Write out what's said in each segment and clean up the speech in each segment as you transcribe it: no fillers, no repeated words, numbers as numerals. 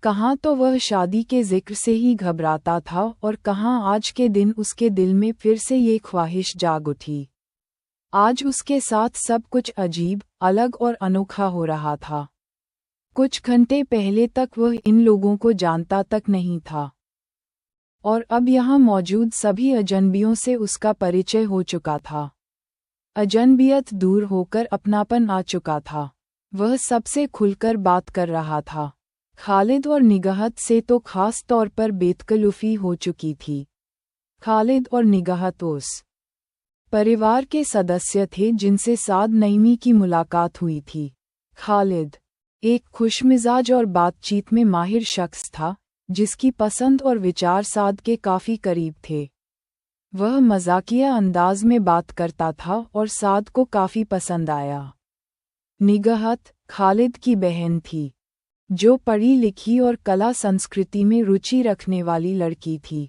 कहाँ तो वह शादी के जिक्र से ही घबराता था और कहाँ आज के दिन उसके दिल में फिर से ये ख्वाहिश जाग उठी। आज उसके साथ सब कुछ अजीब, अलग और अनोखा हो रहा था। कुछ घंटे पहले तक वह इन लोगों को जानता तक नहीं था, और अब यहाँ मौजूद सभी अजनबियों से उसका परिचय हो चुका था। अजनबियत दूर होकर अपनापन आ चुका था। वह सबसे खुलकर बात कर रहा था। खालिद और निगाहत से तो खास तौर पर बेतकल्लुफ़ी हो चुकी थी। खालिद और निगाहत उस परिवार के सदस्य थे जिनसे साद नईमी की मुलाकात हुई थी। खालिद एक खुशमिजाज और बातचीत में माहिर शख्स था, जिसकी पसंद और विचार साद के काफ़ी करीब थे। वह मजाकिया अंदाज में बात करता था और साद को काफ़ी पसंद आया। निगाहत खालिद की बहन थी, जो पढ़ी लिखी और कला संस्कृति में रुचि रखने वाली लड़की थी।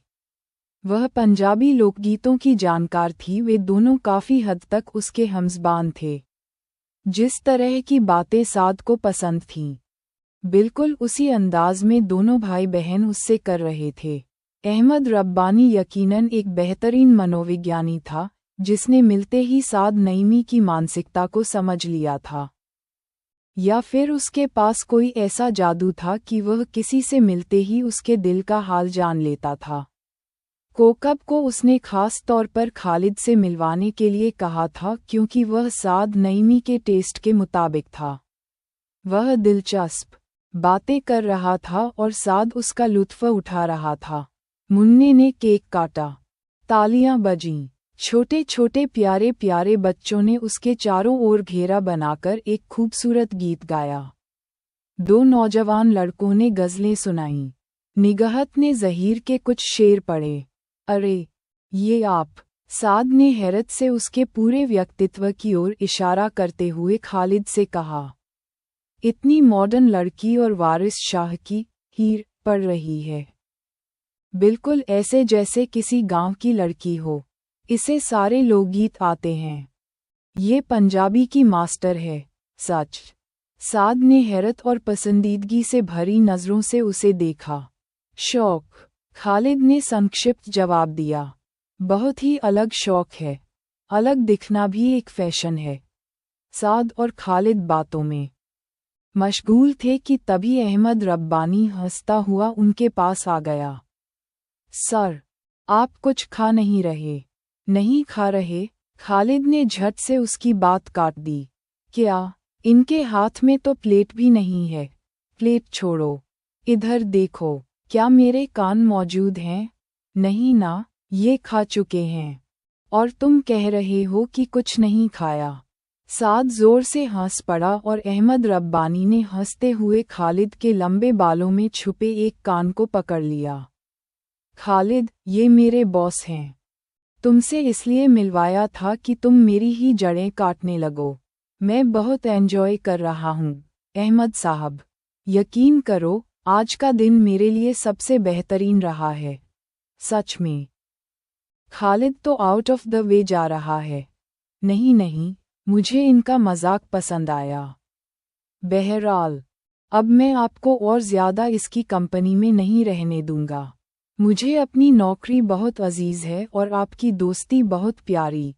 वह पंजाबी लोकगीतों की जानकार थी। वे दोनों काफ़ी हद तक उसके हमज़बान थे। जिस तरह की बातें साद को पसंद थीं, बिल्कुल उसी अंदाज में दोनों भाई बहन उससे कर रहे थे। अहमद रब्बानी यकीनन एक बेहतरीन मनोविज्ञानी था, जिसने मिलते ही साद नईमी की मानसिकता को समझ लिया था। या फिर उसके पास कोई ऐसा जादू था कि वह किसी से मिलते ही उसके दिल का हाल जान लेता था। कोकब को उसने खास तौर पर खालिद से मिलवाने के लिए कहा था, क्योंकि वह साद नईमी के टेस्ट के मुताबिक था। वह दिलचस्प बातें कर रहा था और साद उसका लुत्फ़ उठा रहा था। मुन्ने ने केक काटा, तालियां बजीं, छोटे छोटे प्यारे प्यारे बच्चों ने उसके चारों ओर घेरा बनाकर एक खूबसूरत गीत गाया। दो नौजवान लड़कों ने गज़लें सुनाईं। निगाहत ने ज़हीर के कुछ शेर पढ़े। अरे, ये आप! साद ने हैरत से उसके पूरे व्यक्तित्व की ओर इशारा करते हुए खालिद से कहा। इतनी मॉडर्न लड़की और वारिस शाह की हीर पढ़ रही है। बिल्कुल ऐसे जैसे किसी गांव की लड़की हो। इसे सारे लोकगीत आते हैं। ये पंजाबी की मास्टर है। सच? साद ने हैरत और पसंदीदगी से भरी नज़रों से उसे देखा। शौक? खालिद ने संक्षिप्त जवाब दिया। बहुत ही अलग शौक है। अलग दिखना भी एक फैशन है। साद और खालिद बातों में मशगूल थे कि तभी अहमद रब्बानी हंसता हुआ उनके पास आ गया। सर, आप कुछ खा नहीं रहे? नहीं खा रहे? खालिद ने झट से उसकी बात काट दी। क्या? इनके हाथ में तो प्लेट भी नहीं है। प्लेट छोड़ो, इधर देखो। क्या मेरे कान मौजूद हैं? नहीं ना, ये खा चुके हैं। और तुम कह रहे हो कि कुछ नहीं खाया। साद जोर से हंस पड़ा और अहमद रब्बानी ने हंसते हुए खालिद के लंबे बालों में छुपे एक कान को पकड़ लिया। खालिद, ये मेरे बॉस हैं। तुमसे इसलिए मिलवाया था कि तुम मेरी ही जड़ें काटने लगो। मैं बहुत एंजॉय कर रहा हूँ अहमद साहब। यकीन करो, आज का दिन मेरे लिए सबसे बेहतरीन रहा है। सच में। खालिद तो आउट ऑफ द वे जा रहा है। नहीं नहीं, मुझे इनका मजाक पसंद आया। बहरहाल, अब मैं आपको और ज़्यादा इसकी कंपनी में नहीं रहने दूंगा। मुझे अपनी नौकरी बहुत अजीज है और आपकी दोस्ती बहुत प्यारी।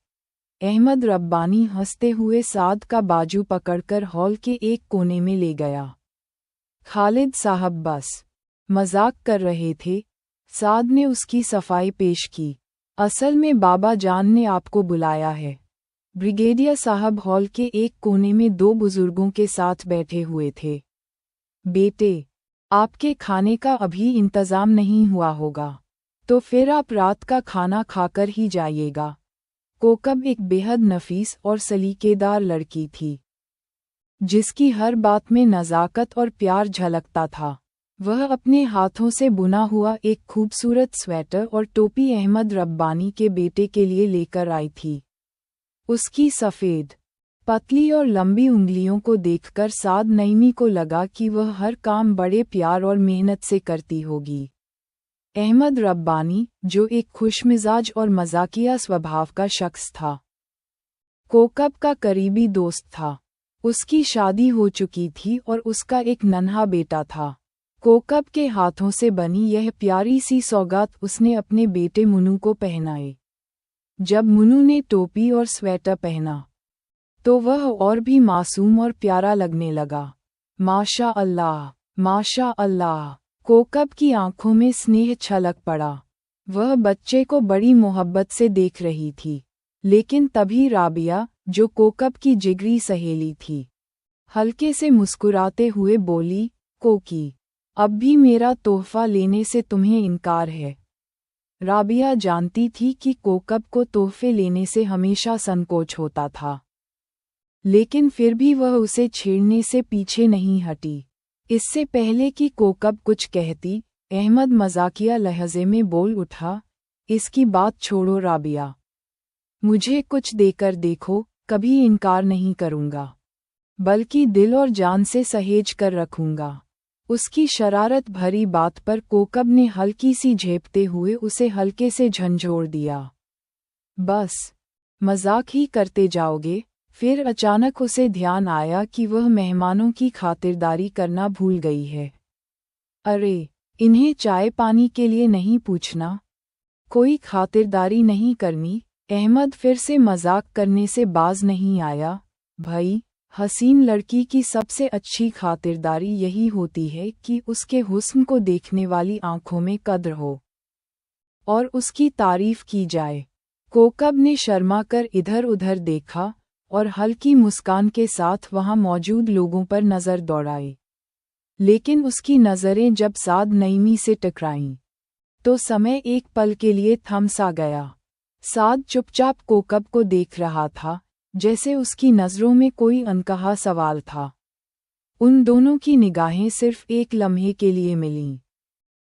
अहमद रब्बानी हंसते हुए साद का बाजू पकड़कर हॉल के एक कोने में ले गया। खालिद साहब बस मजाक कर रहे थे। साद ने उसकी सफाई पेश की। असल में बाबा जान ने आपको बुलाया है। ब्रिगेडियर साहब हॉल के एक कोने में दो बुजुर्गों के साथ बैठे हुए थे। बेटे, आपके खाने का अभी इंतज़ाम नहीं हुआ होगा, तो फिर आप रात का खाना खाकर ही जाइएगा। कोकब एक बेहद नफीस और सलीकेदार लड़की थी, जिसकी हर बात में नज़ाकत और प्यार झलकता था। वह अपने हाथों से बुना हुआ एक खूबसूरत स्वेटर और टोपी अहमद रब्बानी के बेटे के लिए लेकर आई थी। उसकी सफ़ेद, पतली और लंबी उंगलियों को देखकर साद नईमी को लगा कि वह हर काम बड़े प्यार और मेहनत से करती होगी। अहमद रब्बानी, जो एक खुशमिजाज और मजाकिया स्वभाव का शख्स था, कोकब का करीबी दोस्त था। उसकी शादी हो चुकी थी और उसका एक नन्हा बेटा था। कोकब के हाथों से बनी यह प्यारी सी सौगात उसने अपने बेटे मुन्नू को पहनाई। जब मुन्नू ने टोपी और स्वेटर पहना तो वह और भी मासूम और प्यारा लगने लगा। माशा अल्लाह, माशा अल्लाह। कोकब की आंखों में स्नेह छलक पड़ा। वह बच्चे को बड़ी मोहब्बत से देख रही थी। लेकिन तभी राबिया, जो कोकब की जिगरी सहेली थी, हल्के से मुस्कुराते हुए बोली, कोकी, अब भी मेरा तोहफा लेने से तुम्हें इनकार है। राबिया जानती थी कि कोकब को तोहफे लेने से हमेशा संकोच होता था, लेकिन फिर भी वह उसे छेड़ने से पीछे नहीं हटी। इससे पहले कि कोकब कुछ कहती, अहमद मजाकिया लहजे में बोल उठा, इसकी बात छोड़ो राबिया, मुझे कुछ देकर देखो, कभी इनकार नहीं करूंगा, बल्कि दिल और जान से सहेज कर रखूंगा। उसकी शरारत भरी बात पर कोकब ने हल्की सी झेपते हुए उसे हल्के से झंझोड़ दिया। बस मजाक ही करते जाओगे? फिर अचानक उसे ध्यान आया कि वह मेहमानों की खातिरदारी करना भूल गई है। अरे, इन्हें चाय पानी के लिए नहीं पूछना? कोई खातिरदारी नहीं करनी? अहमद फिर से मजाक करने से बाज नहीं आया। भाई, हसीन लड़की की सबसे अच्छी खातिरदारी यही होती है कि उसके हुस्न को देखने वाली आंखों में कद्र हो और उसकी तारीफ की जाए। कोकब ने शर्मा कर इधर उधर देखा और हल्की मुस्कान के साथ वहां मौजूद लोगों पर नजर दौड़ाई। लेकिन उसकी नजरें जब साद नईमी से टकराईं तो समय एक पल के लिए थम सा गया। साद चुपचाप कोकब को देख रहा था, जैसे उसकी नज़रों में कोई अनकहा सवाल था। उन दोनों की निगाहें सिर्फ एक लम्हे के लिए मिलीं,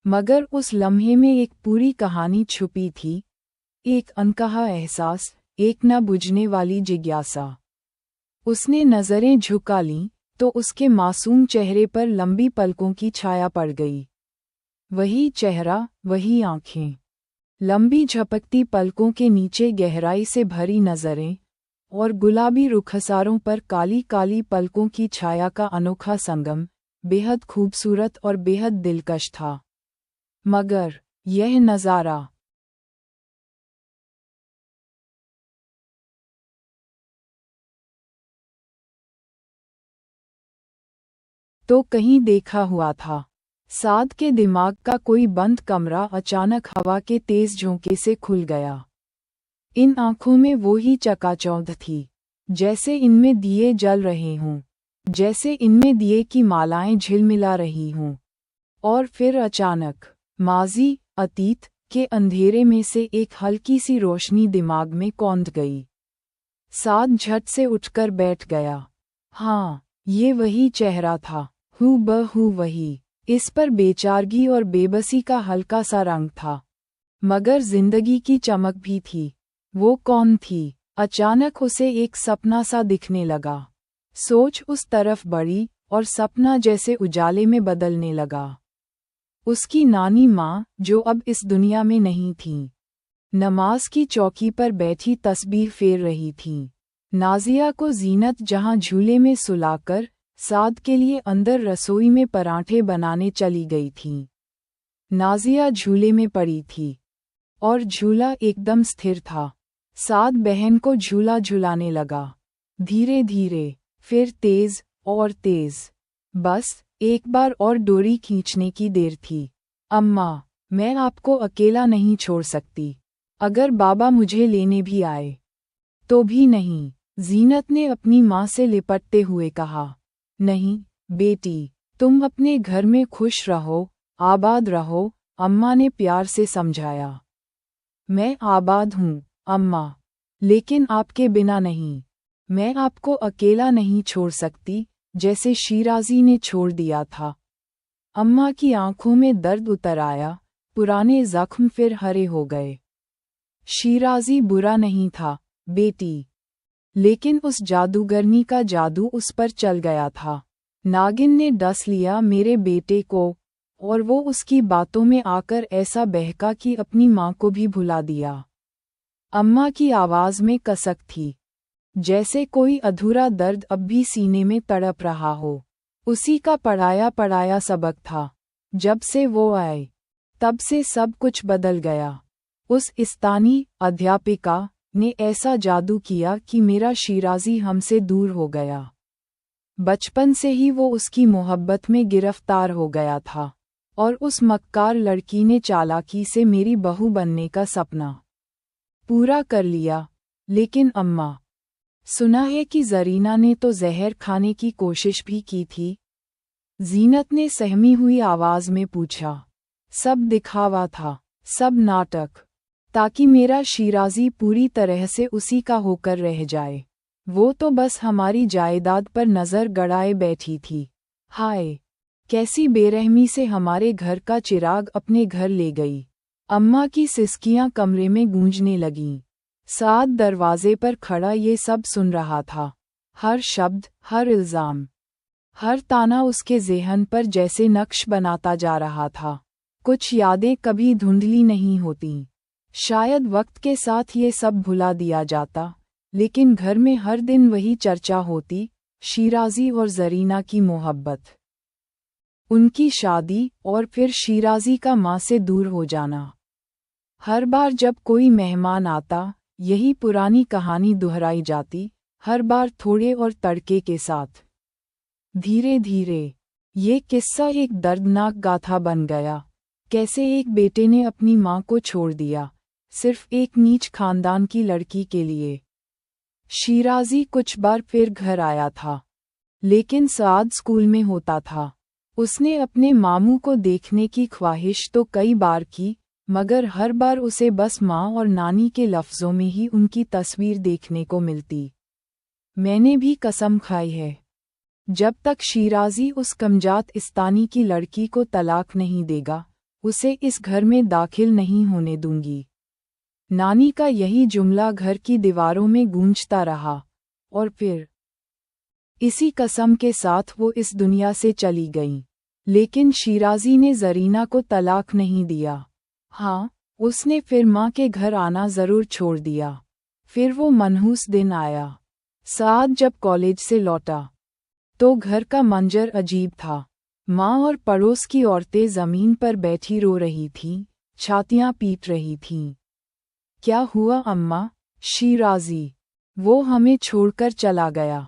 मगर उस लम्हे में एक पूरी कहानी छुपी थी, एक अनकहा एहसास, एक न बुझने वाली जिज्ञासा। उसने नज़रें झुका लीं तो उसके मासूम चेहरे पर लंबी पलकों की छाया पड़ गई। वही चेहरा, वही आंखें, लंबी झपकती पलकों के नीचे गहराई से भरी नज़रें और गुलाबी रुखसारों पर काली काली पलकों की छाया का अनोखा संगम, बेहद खूबसूरत और बेहद दिलकश था। मगर यह नज़ारा तो कहीं देखा हुआ था। साद के दिमाग का कोई बंद कमरा अचानक हवा के तेज झोंके से खुल गया। इन आंखों में वो ही चकाचौंध थी, जैसे इनमें दिए जल रहे हों, जैसे इनमें दिए की मालाएं झिलमिला रही हों। और फिर अचानक माजी, अतीत के अंधेरे में से एक हल्की सी रोशनी दिमाग में कौंध गई। साद झट से उठकर बैठ गया। हाँ, ये वही चेहरा था, हूबहू वही। इस पर बेचारगी और बेबसी का हल्का सा रंग था, मगर जिंदगी की चमक भी थी। वो कौन थी? अचानक उसे एक सपना सा दिखने लगा। सोच उस तरफ बढ़ी और सपना जैसे उजाले में बदलने लगा। उसकी नानी माँ, जो अब इस दुनिया में नहीं थीं, नमाज की चौकी पर बैठी तस्बीह फेर रही थीं। नाजिया को जीनत जहाँ झूले में सुलाकर साद के लिए अंदर रसोई में पराठे बनाने चली गई थीं। नाजिया झूले में पड़ी थी और झूला एकदम स्थिर था। साद बहन को झूला झुलाने लगा, धीरे धीरे, फिर तेज और तेज। बस एक बार और डोरी खींचने की देर थी। अम्मा, मैं आपको अकेला नहीं छोड़ सकती। अगर बाबा मुझे लेने भी आए तो भी नहीं, जीनत ने अपनी माँ से लिपटते हुए कहा। नहीं बेटी, तुम अपने घर में खुश रहो, आबाद रहो, अम्मा ने प्यार से समझाया। मैं आबाद हूँ अम्मा, लेकिन आपके बिना नहीं। मैं आपको अकेला नहीं छोड़ सकती, जैसे शीराज़ी ने छोड़ दिया था। अम्मा की आंखों में दर्द उतर आया, पुराने जख्म फिर हरे हो गए। शीराज़ी बुरा नहीं था बेटी, लेकिन उस जादूगरनी का जादू उस पर चल गया था। नागिन ने डस लिया मेरे बेटे को और वो उसकी बातों में आकर ऐसा बहका कि अपनी माँ को भी भुला दिया। अम्मा की आवाज़ में कसक थी, जैसे कोई अधूरा दर्द अब भी सीने में तड़प रहा हो। उसी का पढ़ाया पढ़ाया सबक था, जब से वो आए तब से सब कुछ बदल गया। उस इस्तानी अध्यापिका ने ऐसा जादू किया कि मेरा शिराजी हमसे दूर हो गया। बचपन से ही वो उसकी मोहब्बत में गिरफ्तार हो गया था और उस मक्कार लड़की ने चालाकी से मेरी बहू बनने का सपना पूरा कर लिया। लेकिन अम्मा, सुना है कि जरीना ने तो जहर खाने की कोशिश भी की थी। जीनत ने सहमी हुई आवाज में पूछा। सब दिखावा था, सब नाटक, ताकि मेरा शिराजी पूरी तरह से उसी का होकर रह जाए। वो तो बस हमारी जायदाद पर नजर गड़ाए बैठी थी। हाय, कैसी बेरहमी से हमारे घर का चिराग अपने घर ले गई। अम्मा की सिसकियां कमरे में गूंजने लगीं। साद दरवाजे पर खड़ा ये सब सुन रहा था। हर शब्द, हर इल्जाम, हर ताना उसके ज़ेहन पर जैसे नक्श बनाता जा रहा था। कुछ यादें कभी धुंधली नहीं होतीं। शायद वक्त के साथ ये सब भुला दिया जाता, लेकिन घर में हर दिन वही चर्चा होती, शिराजी और जरीना की मोहब्बत, उनकी शादी और फिर शिराजी का माँ से दूर हो जाना। हर बार जब कोई मेहमान आता, यही पुरानी कहानी दोहराई जाती, हर बार थोड़े और तड़के के साथ। धीरे धीरे ये किस्सा एक दर्दनाक गाथा बन गया। कैसे एक बेटे ने अपनी माँ को छोड़ दिया, सिर्फ एक नीच खानदान की लड़की के लिए। शिराजी कुछ बार फिर घर आया था, लेकिन साद स्कूल में होता था। उसने अपने मामू को देखने की ख्वाहिश तो कई बार की, मगर हर बार उसे बस माँ और नानी के लफ्ज़ों में ही उनकी तस्वीर देखने को मिलती। मैंने भी कसम खाई है, जब तक शिराजी उस कमजात इस्तानी की लड़की को तलाक नहीं देगा, उसे इस घर में दाखिल नहीं होने दूंगी। नानी का यही जुमला घर की दीवारों में गूंजता रहा, और फिर इसी कसम के साथ वो इस दुनिया से चली गईं। लेकिन शिराजी ने जरीना को तलाक नहीं दिया। हाँ, उसने फिर माँ के घर आना ज़रूर छोड़ दिया। फिर वो मनहूस दिन आया। साद जब कॉलेज से लौटा तो घर का मंजर अजीब था। माँ और पड़ोस की औरतें ज़मीन पर बैठी रो रही थीं, छातियाँ पीट रही थीं। क्या हुआ अम्मा? शिराजी, वो हमें छोड़कर चला गया।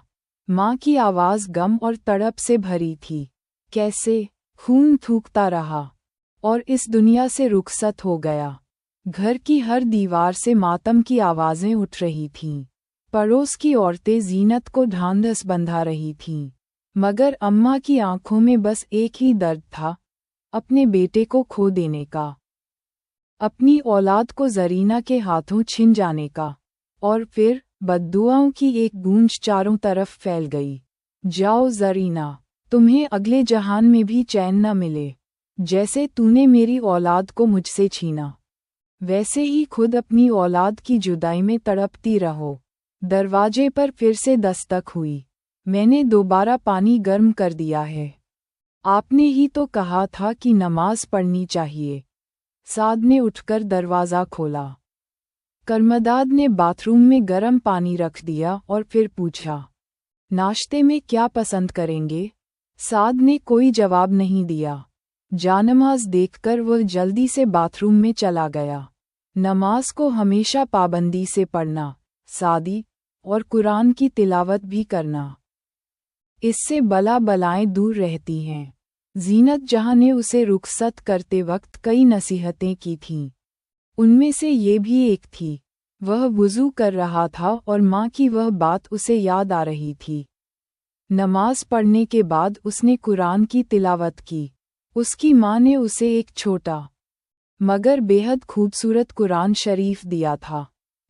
माँ की आवाज़ गम और तड़प से भरी थी। कैसे? खून थूकता रहा और इस दुनिया से रुखसत हो गया। घर की हर दीवार से मातम की आवाज़ें उठ रही थीं। पड़ोस की औरतें जीनत को ढांढस बंधा रही थीं, मगर अम्मा की आंखों में बस एक ही दर्द था, अपने बेटे को खो देने का, अपनी औलाद को जरीना के हाथों छिन जाने का। और फिर बद्दुआओं की एक गूंज चारों तरफ फैल गई। जाओ जरीना, तुम्हें अगले जहान में भी चैन न मिले। जैसे तूने मेरी औलाद को मुझसे छीना, वैसे ही खुद अपनी औलाद की जुदाई में तड़पती रहो। दरवाजे पर फिर से दस्तक हुई। मैंने दोबारा पानी गर्म कर दिया है। आपने ही तो कहा था कि नमाज पढ़नी चाहिए। साद ने उठकर दरवाज़ा खोला। करमदाद ने बाथरूम में गर्म पानी रख दिया और फिर पूछा, नाश्ते में क्या पसंद करेंगे? साद ने कोई जवाब नहीं दिया। जानमाज देखकर वह जल्दी से बाथरूम में चला गया। नमाज को हमेशा पाबंदी से पढ़ना, सादी और कुरान की तिलावत भी करना, इससे बला बलाएं दूर रहती हैं। जीनत जहां ने उसे रुखसत करते वक्त कई नसीहतें की थीं, उनमें से ये भी एक थी। वह वुज़ू कर रहा था और माँ की वह बात उसे याद आ रही थी। नमाज पढ़ने के बाद उसने कुरान की तिलावत की। उसकी माँ ने उसे एक छोटा मगर बेहद खूबसूरत कुरान शरीफ दिया था।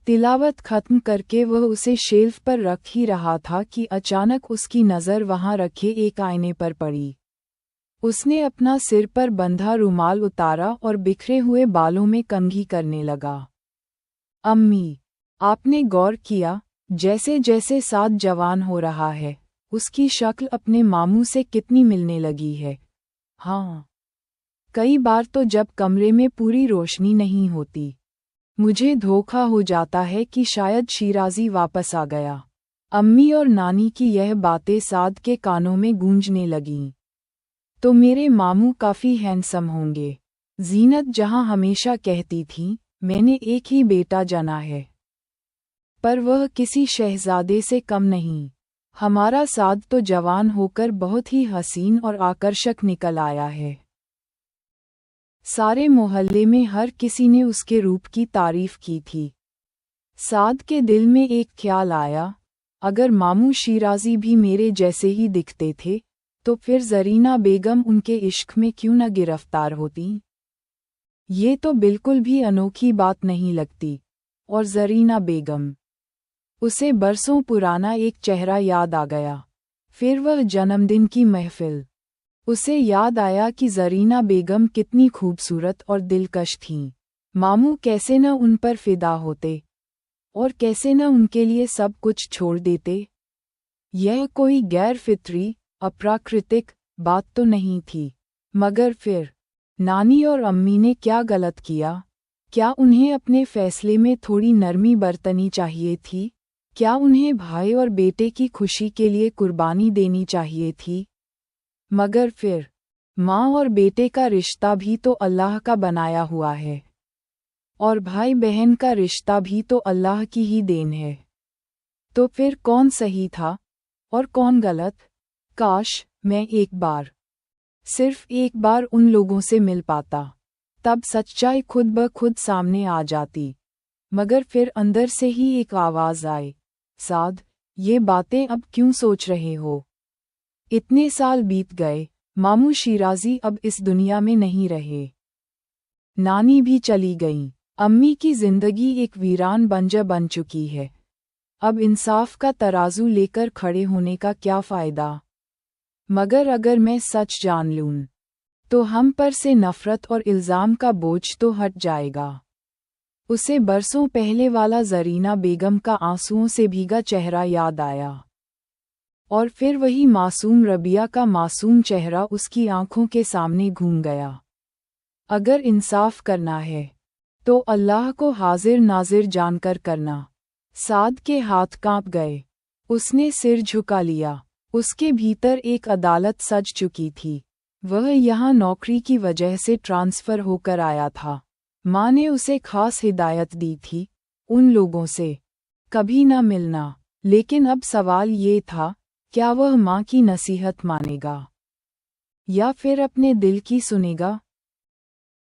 तिलावत खत्म करके वह उसे शेल्फ पर रख ही रहा था कि अचानक उसकी नज़र वहां रखे एक आईने पर पड़ी। उसने अपना सिर पर बंधा रुमाल उतारा और बिखरे हुए बालों में कंघी करने लगा। अम्मी, आपने गौर किया, जैसे जैसे साद जवान हो रहा है, उसकी शक्ल अपने मामू से कितनी मिलने लगी है। हाँ, कई बार तो जब कमरे में पूरी रोशनी नहीं होती, मुझे धोखा हो जाता है कि शायद शिराजी वापस आ गया। अम्मी और नानी की यह बातें साद के कानों में गूंजने लगीं। तो मेरे मामू काफ़ी हैंडसम होंगे। जीनत जहां हमेशा कहती थी, मैंने एक ही बेटा जना है, पर वह किसी शहजादे से कम नहीं। हमारा साद तो जवान होकर बहुत ही हसीन और आकर्षक निकल आया है। सारे मोहल्ले में हर किसी ने उसके रूप की तारीफ की थी। साद के दिल में एक ख्याल आया, अगर मामू शिराजी भी मेरे जैसे ही दिखते थे, तो फिर जरीना बेगम उनके इश्क में क्यों न गिरफ्तार होती। ये तो बिल्कुल भी अनोखी बात नहीं लगती। और जरीना बेगम, उसे बरसों पुराना एक चेहरा याद आ गया। फिर वह जन्मदिन की महफिल। उसे याद आया कि जरीना बेगम कितनी खूबसूरत और दिलकश थीं। मामू कैसे न उन पर फिदा होते, और कैसे न उनके लिए सब कुछ छोड़ देते। यह कोई गैर फित्री, अप्राकृतिक बात तो नहीं थी। मगर फिर नानी और अम्मी ने क्या गलत किया? क्या उन्हें अपने फैसले में थोड़ी नरमी बरतनी चाहिए थी? क्या उन्हें भाई और बेटे की खुशी के लिए कुर्बानी देनी चाहिए थी? मगर फिर माँ और बेटे का रिश्ता भी तो अल्लाह का बनाया हुआ है, और भाई बहन का रिश्ता भी तो अल्लाह की ही देन है। तो फिर कौन सही था और कौन गलत? काश मैं एक बार, सिर्फ एक बार उन लोगों से मिल पाता, तब सच्चाई खुद ब खुद सामने आ जाती। मगर फिर अंदर से ही एक आवाज़ आए, साद, ये बातें अब क्यों सोच रहे हो? इतने साल बीत गए, मामू शिराजी अब इस दुनिया में नहीं रहे। नानी भी चली गईं। अम्मी की जिंदगी एक वीरान बंजर बन चुकी है। अब इंसाफ का तराजू लेकर खड़े होने का क्या फ़ायदा? मगर अगर मैं सच जान लूँ, तो हम पर से नफ़रत और इल्ज़ाम का बोझ तो हट जाएगा। उसे बरसों पहले वाला जरीना बेगम का आंसुओं से भीगा चेहरा याद आया। और फिर वही मासूम रबिया का मासूम चेहरा उसकी आंखों के सामने घूम गया। अगर इंसाफ करना है, तो अल्लाह को हाजिर नाजिर जानकर करना। साद के हाथ कांप गए। उसने सिर झुका लिया। उसके भीतर एक अदालत सज चुकी थी। वह यहाँ नौकरी की वजह से ट्रांसफ़र होकर आया था। माँ ने उसे खास हिदायत दी थी, उन लोगों से कभी न मिलना। लेकिन अब सवाल ये था, क्या वह माँ की नसीहत मानेगा, या फिर अपने दिल की सुनेगा?